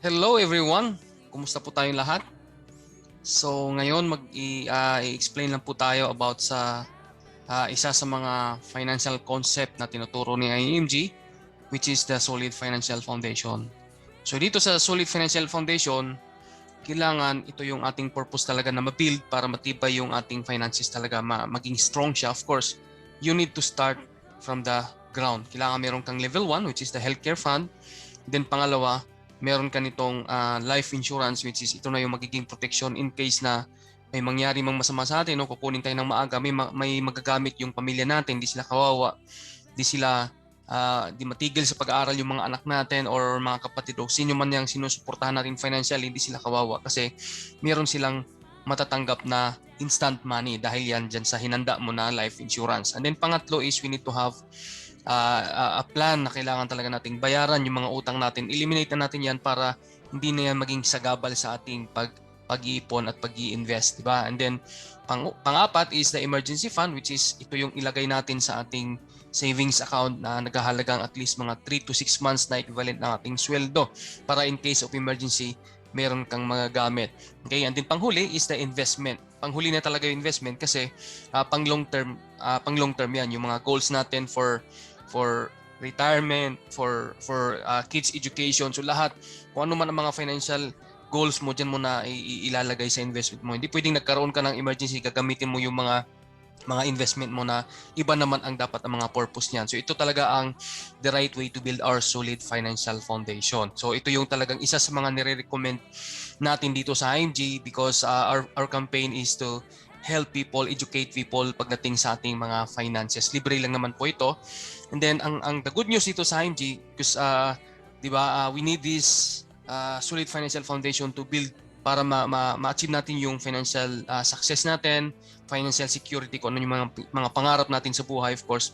Hello everyone! Kumusta po tayong lahat? So ngayon i-explain lang po tayo about sa isa sa mga financial concept na tinuturo ni IMG, which is the Solid Financial Foundation. So dito sa Solid Financial Foundation, kailangan ito yung ating purpose talaga na ma-build para matibay yung ating finances talaga, maging strong siya. Of course, you need to start from the ground. Kailangan meron kang level 1, which is the healthcare fund. Then pangalawa, meron ka nitong life insurance, which is ito na yung magiging protection in case na may mangyari mang masama sa atin, no? Kukunin tayo ng maaga, may magagamit yung pamilya natin, di sila kawawa, di sila di matigil sa pag-aaral yung mga anak natin or mga kapatid o sino man yung sinusuportahan natin financially, hindi sila kawawa kasi meron silang matatanggap na instant money dahil yan dyan sa hinanda mo na life insurance. And then pangatlo is we need to have a plan na kailangan talaga nating bayaran yung mga utang natin. Eliminate na natin yan para hindi na yan maging sagabal sa ating pag-iipon at pag-i-invest, diba? And then pang-apat is the emergency fund, which is ito yung ilagay natin sa ating savings account na naghahalagang at least mga 3 to 6 months na equivalent ng ating sweldo para in case of emergency meron kang mga gamit. Okay, and then panghuli is the investment. Panghuli na talaga yung investment kasi pang long term yan yung mga goals natin for retirement, for kids education. So lahat kung ano man ang mga financial goals mo diyan mo na ilalagay sa investment mo. Hindi pwedeng nagkaroon ka ng emergency gagamitin mo yung mga investment mo na iba naman ang dapat ang mga purpose niyan. So ito talaga ang the right way to build our solid financial foundation. So ito yung talagang isa sa mga nire-recommend natin dito sa IMG because our campaign is to help people, educate people pagdating sa ating mga finances. Libre lang naman po ito. And then ang the good news dito sa IMG because di ba we need this solid financial foundation to build para ma-achieve natin yung financial success natin, financial security, kung ano yung mga pangarap natin sa buhay. Of course,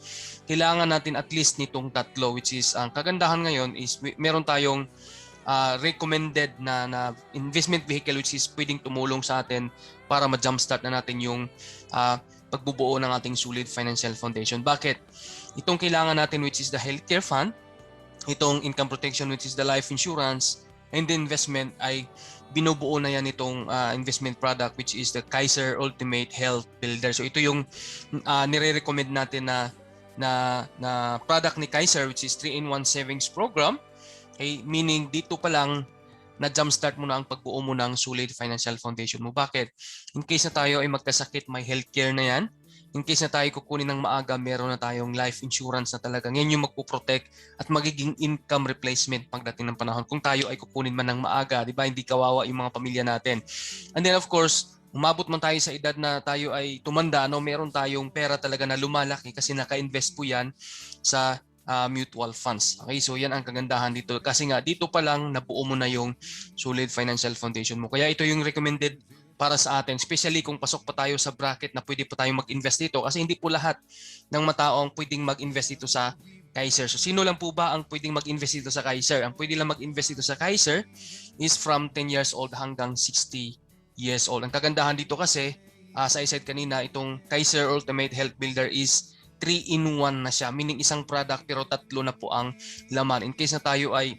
kailangan natin at least nitong tatlo, which is ang kagandahan ngayon is meron tayong recommended na investment vehicle which is pwedeng tumulong sa atin para ma-jumpstart na natin yung pagbubuo ng ating solid financial foundation. Bakit? Itong kailangan natin which is the healthcare fund, itong income protection which is the life insurance, and the investment ay binubuo na yan itong investment product which is the Kaiser Ultimate Health Builder. So ito yung nire-recommend natin na product ni Kaiser which is 3-in-1 savings program. Okay? Meaning dito pa lang na jumpstart mo na ang pagbuo mo ng solid financial foundation mo. Bakit? In case na tayo ay magkasakit, may healthcare na yan. In case na tayo kukunin ng maaga, meron na tayong life insurance na talagang yan yung magpo-protect at magiging income replacement pagdating ng panahon. Kung tayo ay kukunin man ng maaga, di ba? Hindi kawawa yung mga pamilya natin. And then of course, umabot man tayo sa edad na tayo ay tumanda, no, meron tayong pera talaga na lumalaki kasi naka-invest po yan sa mutual funds. Okay, so yan ang kagandahan dito. Kasi nga, dito pa lang nabuo mo na yung solid financial foundation mo. Kaya ito yung recommended para sa atin, especially kung pasok pa tayo sa bracket na pwede pa tayong mag-invest dito kasi hindi po lahat ng mataong pwedeng mag-invest dito sa Kaiser. So sino lang po ba ang pwedeng mag-invest dito sa Kaiser? Ang pwede lang mag-invest dito sa Kaiser is from 10 years old hanggang 60 years old. Ang kagandahan dito kasi, sa I said kanina, itong Kaiser Ultimate Health Builder is 3-in-1 na siya. Meaning isang product pero tatlo na po ang laman. In case na tayo ay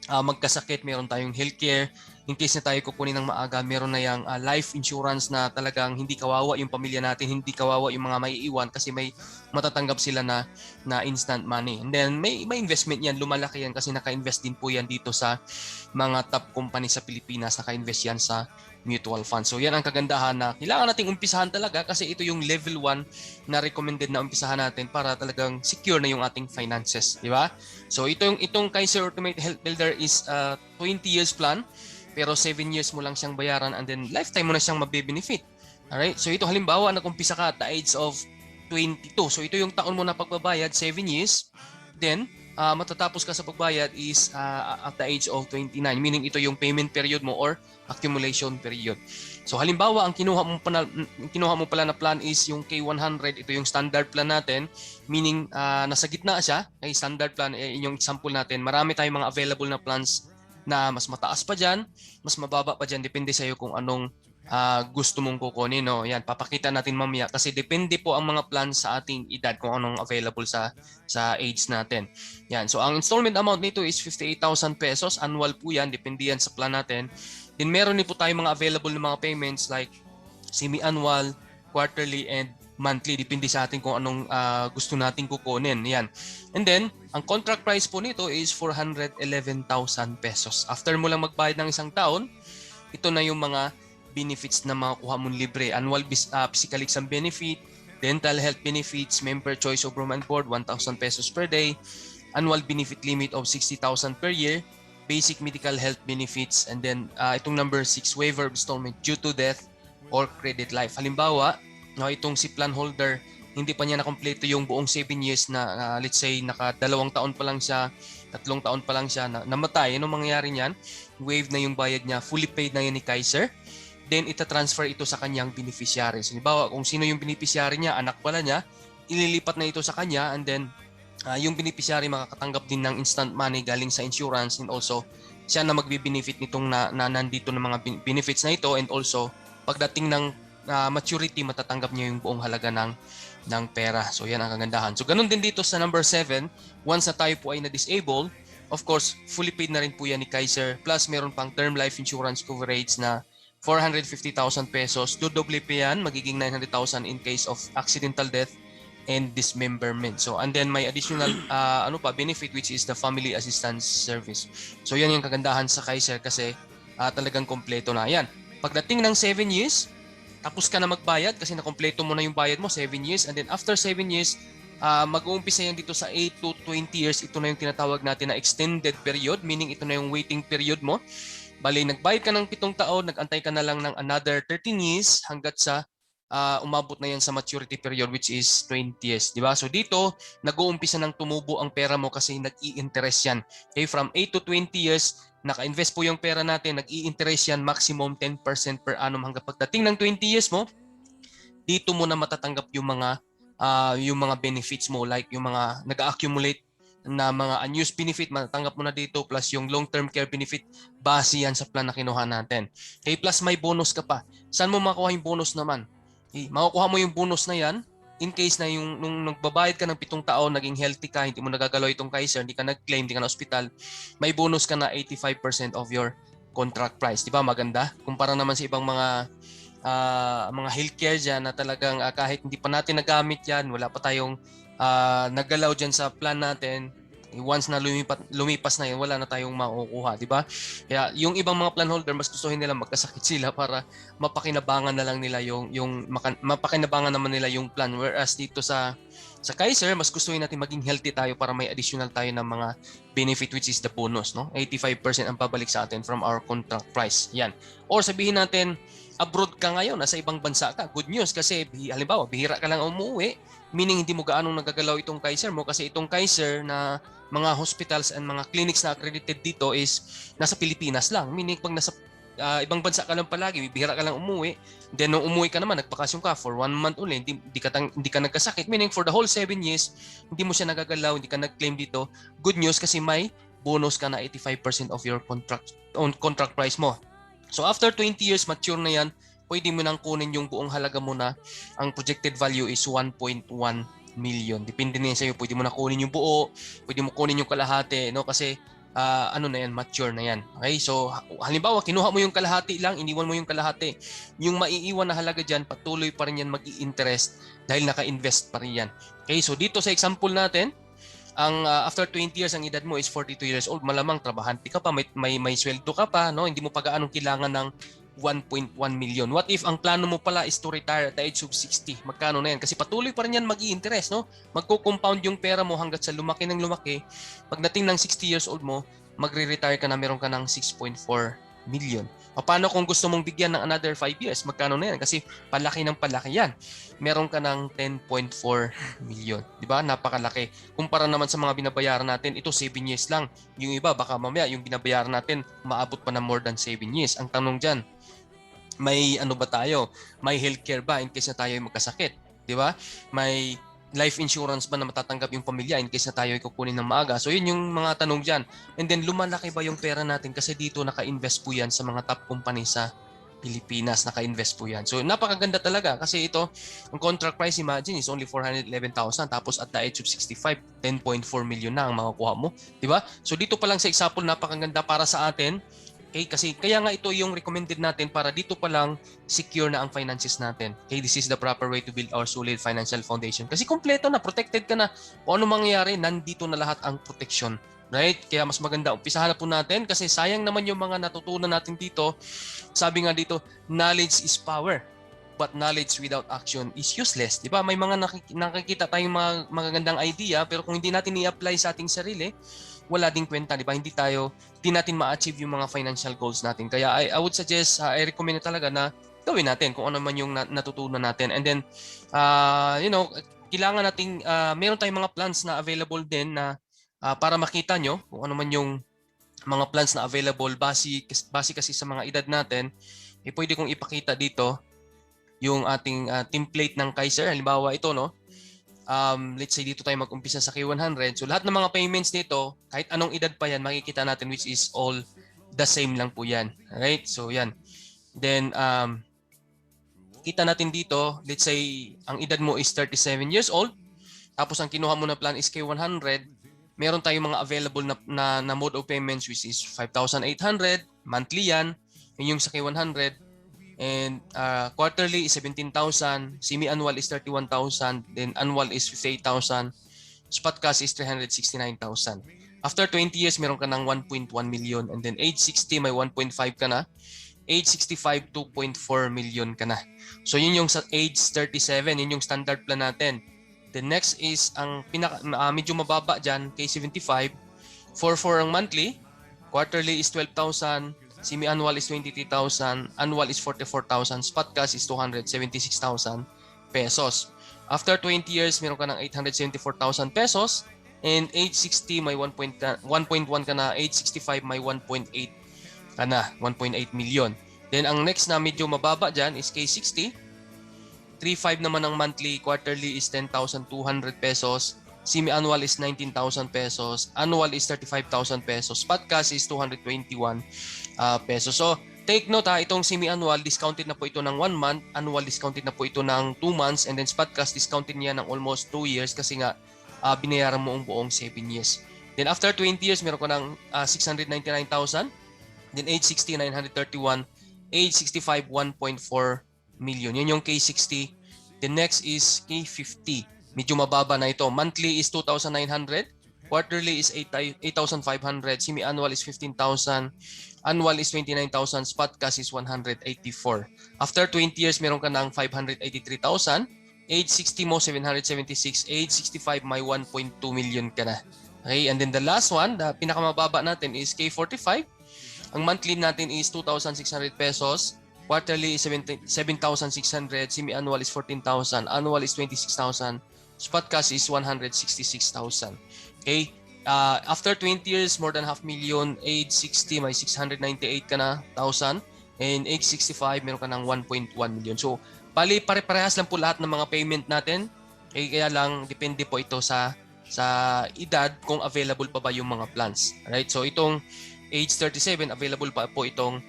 magkasakit, meron tayong healthcare. In case na tayo kukunin ng maaga, meron na yung life insurance na talagang hindi kawawa yung pamilya natin, hindi kawawa yung mga maiiwan kasi may matatanggap sila na instant money. And then may investment yan, lumalaki yan kasi naka-invest din po yan dito sa mga top company sa Pilipinas, naka-invest yan sa mutual fund. So yan ang kagandahan na kailangan nating umpisahan talaga kasi ito yung level 1 na recommended na umpisahan natin para talagang secure na yung ating finances, di ba? So itong Kaiser Ultimate Health Builder is 20 years plan pero 7 years mo lang siyang bayaran and then lifetime mo na siyang mabe-benefit. Alright? So ito halimbawa nag-umpisa ka at the age of 22. So ito yung taon mo na pagbabayad, 7 years. Then matatapos ka sa pagbayad is at the age of 29. Meaning ito yung payment period mo or accumulation period. So halimbawa ang kinuha mo pala na plan is yung K100, ito yung standard plan natin. Meaning nasa gitna siya, ay standard plan, yung example natin. Marami tayong mga available na plans na mas mataas pa dyan, mas mababa pa dyan, depende sa iyo kung anong gusto mong kukunin. No? Yan, papakita natin mamaya kasi depende po ang mga plan sa ating edad kung anong available sa age natin. Yan. So ang installment amount nito is 58,000 pesos. Annual po yan. Depende yan sa plan natin. Then meron din po tayong mga available na mga payments like semi-annual, quarterly, and monthly. Depende sa atin kung anong gusto nating kukunin. Yan. And then, ang contract price po nito is 411,000 pesos. After mo lang magbayad ng isang taon, ito na yung mga benefits na makuha mong libre. Annual physical exam benefit, dental health benefits, member choice of room and board, 1,000 pesos per day, annual benefit limit of 60,000 per year, basic medical health benefits, and then itong number 6, waiver of installment due to death or credit life. Halimbawa, itong si plan holder, hindi pa niya nakompleto yung buong 7 years na let's say naka 2 taon pa lang siya, 3 taon pa lang siya namatay. Anong mangyayari niyan? Waive na yung bayad niya, fully paid na yan ni Kaiser. Then ita-transfer ito sa kanyang beneficiaries. Halimbawa, kung sino yung beneficiary niya, anak pala niya, ililipat na ito sa kanya, and then yung beneficiary makakatanggap din ng instant money galing sa insurance, and also siya na magbe-benefit nitong na nandito ng mga benefits na ito, and also pagdating ng maturity, matatanggap niya yung buong halaga ng pera. So yan ang kagandahan. So ganun din dito sa number 7, once na tayo po ay na-disable, of course, fully paid na rin po yan ni Kaiser. Plus meron pang term life insurance coverage na 450,000 pesos. Dodoble pa yan, magiging 900,000 in case of accidental death and dismemberment. So and then may additional benefit, which is the family assistance service. So yan yung kagandahan sa Kaiser kasi talagang kompleto na. Yan. Pagdating ng 7 years, tapos ka na magbayad kasi nakompleto mo na yung bayad mo, 7 years. And then after 7 years, mag-uumpisa yan dito sa 8 to 20 years. Ito na yung tinatawag natin na extended period, meaning ito na yung waiting period mo. Bali, nagbayad ka ng 7 taon, nag-antay ka na lang ng another 13 years hanggat sa umabot na yan sa maturity period, which is 20 years. Diba? So dito, nag-uumpisa ng tumubo ang pera mo kasi nag-i-interest yan. Okay, from 8 to 20 years, naka-invest po yung pera natin, nag-i-interest yan maximum 10% per annum hanggang pagdating ng 20 years mo, dito mo na matatanggap yung mga benefits mo, like yung mga nag-accumulate na mga unused benefit, matatanggap mo na dito, plus yung long-term care benefit, base yan sa plan na kinuha natin. Okay, plus may bonus ka pa. Saan mo makuha yung bonus naman? Okay, makukuha mo yung bonus na yan in case na yung nung nagbabayad ka ng 7 taon, naging healthy ka, hindi mo nagagalaw itong Kaiser, hindi ka nag-claim, hindi ka na hospital, may bonus ka na 85% of your contract price. Di ba maganda? Kumpara naman sa ibang mga healthcare dyan na talagang kahit hindi pa natin nagamit yan, wala pa tayong nagalaw dyan sa plan natin, once na lumipas na yun, wala na tayong makukuha, di ba? Kaya yung ibang mga plan holder, mas gustuhin nila magkasakit sila para mapakinabangan na lang nila mapakinabangan naman nila yung plan. Whereas dito sa Kaiser, mas gustuhin natin maging healthy tayo para may additional tayo ng mga benefit, which is the bonus, no? 85% ang pabalik sa atin from our contract price. Yan. Or sabihin natin, abroad ka ngayon, nasa ibang bansa ka. Good news kasi halimbawa, bihira ka lang umuwi, meaning hindi mo gaanong nagagalaw itong Kaiser mo kasi itong Kaiser na mga hospitals and mga clinics na accredited dito is nasa Pilipinas lang. Meaning pag nasa ibang bansa ka lang palagi, bihira ka lang umuwi, then nung umuwi ka naman, nagpakasyon ka for 1 month ulit, hindi ka nagkasakit. Meaning for the whole 7 years, hindi mo siya nagagalaw, hindi ka nag-claim dito. Good news kasi may bonus ka na 85% of your contract price mo. So after 20 years, mature na yan, pwede mo nang kunin yung buong halaga mo na ang projected value is 1.1 million. Depende na yan sa'yo. Pwede mo na kunin yung buo, pwede mo kunin yung kalahati, no? Kasi na yan, mature na yan. Okay? So halimbawa, kinuha mo yung kalahati lang, iniwan mo yung kalahati. Yung maiiwan na halaga dyan, patuloy pa rin yan mag-i-interest dahil naka-invest pa rin yan. Okay? So dito sa example natin, ang after 20 years ang edad mo is 42 years old, malamang trabahante ka pa, may sweldo ka pa, no? Hindi mo pa gaano kailangan ng 1.1 million. What if ang plano mo pala is to retire at the age of 60? Magkano na yan? Kasi patuloy pa rin yan mag-i-interest, no? Magko-compound yung pera mo hanggat sa lumaki ng lumaki. Pagdating ng 60 years old mo, magre-retire ka na, meron ka ng 6.4 million. O paano kung gusto mong bigyan ng another 5 years? Magkano na yan? Kasi palaki ng palaki yan. Meron ka ng 10.4 million. Di ba? Napakalaki. Kumpara naman sa mga binabayaran natin, ito 7 years lang. Yung iba, baka mamaya yung binabayaran natin, maabot pa na more than 7 years. Ang tanong dyan, may ano ba tayo? May healthcare ba in case na tayo ay magkasakit? Di ba? May life insurance ba na matatanggap yung pamilya in case na tayo ay kukunin ng maaga? So yun yung mga tanong dyan. And then lumalaki ba yung pera natin kasi dito naka-invest po yan sa mga top company sa Pilipinas. Naka-invest po yan. So napakaganda talaga kasi ito, ang contract price, imagine, is only 411,000. Tapos at the age of 65, 10.4 million na ang makukuha mo. Diba? So dito pa lang sa example, napakaganda para sa atin. Okay, kasi kaya nga ito yung recommended natin para dito pa lang secure na ang finances natin. Okay, this is the proper way to build our solid financial foundation. Kasi kompleto na, protected ka na. Kung ano mangyayari, nandito na lahat ang protection. Right? Kaya mas maganda, umpisahan na po natin kasi sayang naman yung mga natutunan natin dito. Sabi nga dito, knowledge is power. But knowledge without action is useless. Di ba? May mga nakikita tayong mga magagandang idea pero kung hindi natin i-apply sa ating sarili, wala ding kwenta, di ba? Hindi natin ma-achieve yung mga financial goals natin. Kaya I would suggest, I recommend talaga na gawin natin kung ano man yung natutunan natin. And then, kailangan nating, meron tayong mga plans na available din na para makita nyo kung ano man yung mga plans na available base kasi sa mga edad natin, pwede kong ipakita dito yung ating template ng Kaiser. Halimbawa ito, no? Let's say dito tayo mag-umpisa sa K100. So lahat ng mga payments dito, kahit anong edad pa yan, makikita natin which is all the same lang po yan. Alright? So yan. Then, kita natin dito, let's say, ang edad mo is 37 years old. Tapos ang kinuha mo na plan is K100. Meron tayong mga available na mode of payments which is 5,800. Monthly yan. Yun yung sa K100. And quarterly is 17,000, semi-annual is 31,000, then annual is 58,000, spot cash is 369,000. After 20 years, meron ka ng 1.1 million, and then age 60, may 1.5 ka na. Age 65, 2.4 million ka na. So yun yung sa age 37, yun yung standard plan natin. The next is ang medyo mababa dyan, K75, 4.4 ang monthly, quarterly is 12,000, semi-annual is 23,000, annual is 44,000, spot cash is 276,000 pesos. After 20 years, meron ka ng 874,000 pesos, and age 60 may 1.1 ka na, age 65 may 1.8 ka na, 1.8 million. Then ang next na medyo mababa dyan is K60, 3.5 naman ang monthly, quarterly is 10,200 pesos, semi-annual is 19,000 pesos, annual is 35,000 pesos, spot cash is 221 pesos. So, take note itong semi-annual, discounted na po ito ng 1 month, annual discounted na po ito ng 2 months, and then spot cash discounted niya ng almost 2 years kasi nga binayaran mo ang buong 7 years. Then after 20 years, meron ka ng 699,000, then age 60, 931, age 65, 1.4 million. Yun yung K60. The next is K50. Medyo mababa na ito. Monthly is 2,900. Quarterly is 8,500. Semi-annual is 15,000. Annual is 29,000. Spot cash is 184. After 20 years, meron ka ng 583,000. Age 60 mo, 776. Age 65, may 1.2 million ka na. Okay, and then the last one, the pinakamababa natin is K45. Ang monthly natin is 2,600 pesos. Quarterly is 7,600. Semi-annual is 14,000. Annual is 26,000. Spot cash is 166,000. Okay? After 20 years, more than 500,000. Age 60, may 698 ka na, 1,000. And age 65, meron ka ng 1.1 million. So, bali, pare-parehas lang po lahat ng mga payment natin. Okay? Kaya lang, depende po ito sa edad kung available pa ba yung mga plans. Alright? So, itong age 37, available pa po itong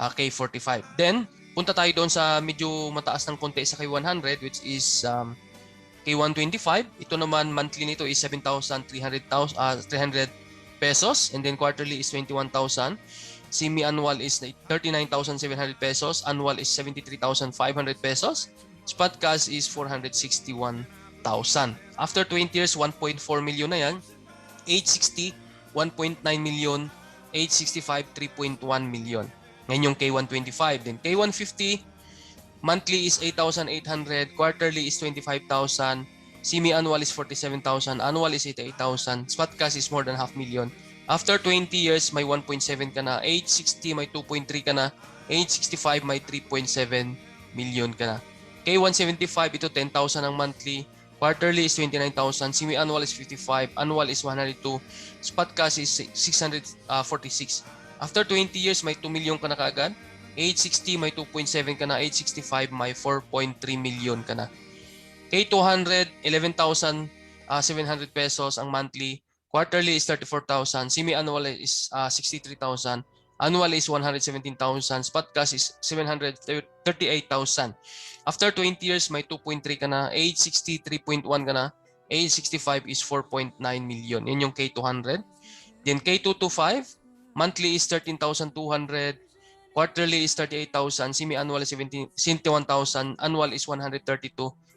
K45. Then, punta tayo doon sa medyo mataas ng konti sa K100, which is K125, ito naman monthly nito is 7,300 pesos, and then quarterly is 21,000. Semi-annual is 39,700 pesos, annual is 73,500 pesos. Spot cash is 461,000. After 20 years, 1.4 million na yan. Age 60, 1.9 million. Age 65, 3.1 million. Ngayon yung K125. Then K150, monthly is 8,800, quarterly is 25,000, semi-annual is 47,000, annual is 88,000, spot cash is more than 500,000. After 20 years, may 1.7 ka na, age 60, may 2.3 ka na, age 65, may 3.7 million ka na. K175, ito 10,000 ang monthly, quarterly is 29,000, semi-annual is 55, annual is 102, spot cash is 646. After 20 years, may 2 million ka na kaagad. Age 60, may 2.7 ka na. Age 65, may 4.3 million ka na. K200, 11,700 pesos ang monthly. Quarterly is 34,000. Semi-annual is 63,000. Annual is 117,000. Spot cash is 738,000. After 20 years, may 2.3 ka na. Age 60, 3.1 ka na. Age 65 is 4.9 million. Yan yung K200. Then K225, monthly is 13,200. Quarterly is 38,000. Semi-annual is 71,000. Annual is 132.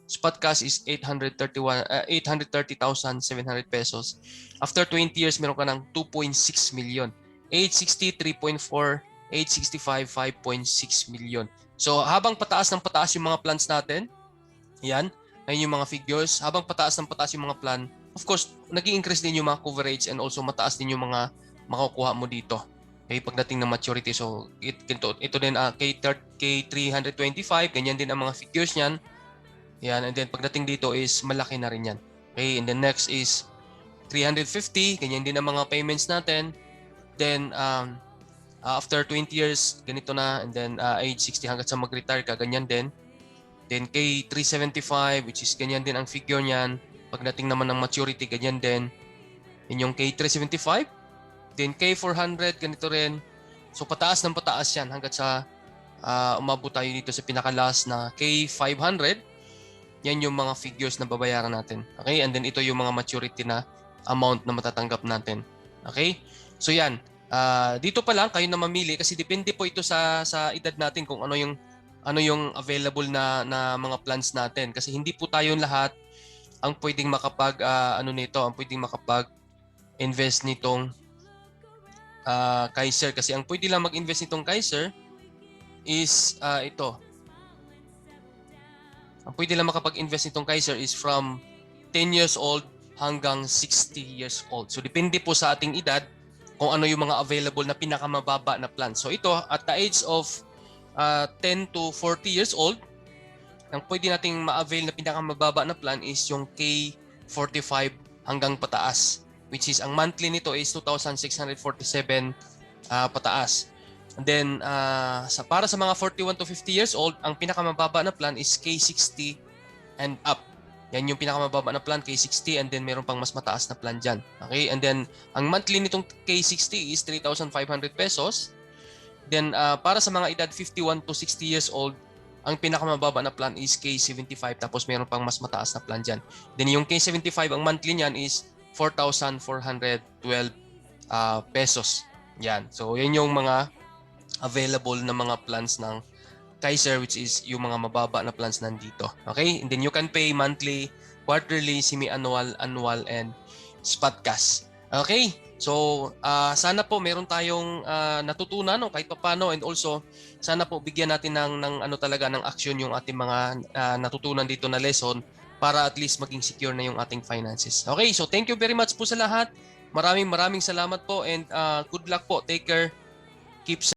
Spot cash is 830,700 pesos. After 20 years, meron ka ng 2.6 million. Age 60, 3.4. Age 65, 5.6 million. So habang pataas ng pataas yung mga plans natin, yan, ayun yung mga figures. Habang pataas ng pataas yung mga plan, of course, nag-i-increase din yung mga coverage and also mataas din yung mga makukuha mo dito. Okay, pagdating ng maturity. So ito din K325, ganyan din ang mga figures niyan. Yan, and then pagdating dito is malaki na rin yan. Okay, and then next is 350, ganyan din ang mga payments natin. Then after 20 years, ganito na, and then age 60 hanggang sa mag-retire ka, ganyan din. Then K375, which is ganyan din ang figure niyan. Pagdating naman ng maturity, ganyan din. Yun yung K375. Then K400, ganito rin. So pataas ng pataas yan hanggang sa umabot tayo dito sa pinaka-last na K500. Yan yung mga figures na babayaran natin. Okay? And then ito yung mga maturity na amount na matatanggap natin. Okay? So yan. Dito pa lang kayo na mamili kasi depende po ito sa edad natin kung ano yung available na mga plans natin, kasi hindi po tayo lahat ang pwedeng makapag ang pwedeng makapag-invest nitong Kaiser, kasi ang pwede lang mag-invest nitong Kaiser is ito. Ang pwede lang makapag-invest nitong Kaiser is from 10 years old hanggang 60 years old. So depende po sa ating edad kung ano yung mga available na pinakamababa na plan. So ito, at the age of 10 to 40 years old, ang pwede nating ma-avail na pinakamababa na plan is yung K45 hanggang pataas, which is ang monthly nito is 2,647 pataas. And then para sa mga 41 to 50 years old, ang pinakamababa na plan is K60 and up. Yan yung pinakamababa na plan, K60, and then meron pang mas mataas na plan dyan. Okay? And then ang monthly nitong K60 is 3,500 pesos. Then para sa mga edad 51 to 60 years old, ang pinakamababa na plan is K75, tapos meron pang mas mataas na plan dyan. Then yung K75, ang monthly niyan is 4,412 pesos. Yan. So yan yung mga available na mga plans ng Kaiser, which is yung mga mababa na plans nandito. Okay? And then you can pay monthly, quarterly, semi-annual, annual, and spot cash. Okay? So, sana po meron tayong natutunan o kahit paano, and also sana po bigyan natin ng ano talaga ng action yung ating mga natutunan dito na lesson para at least maging secure na yung ating finances. Okay? So, thank you very much po sa lahat. Maraming salamat po, and good luck po. Take care. Keep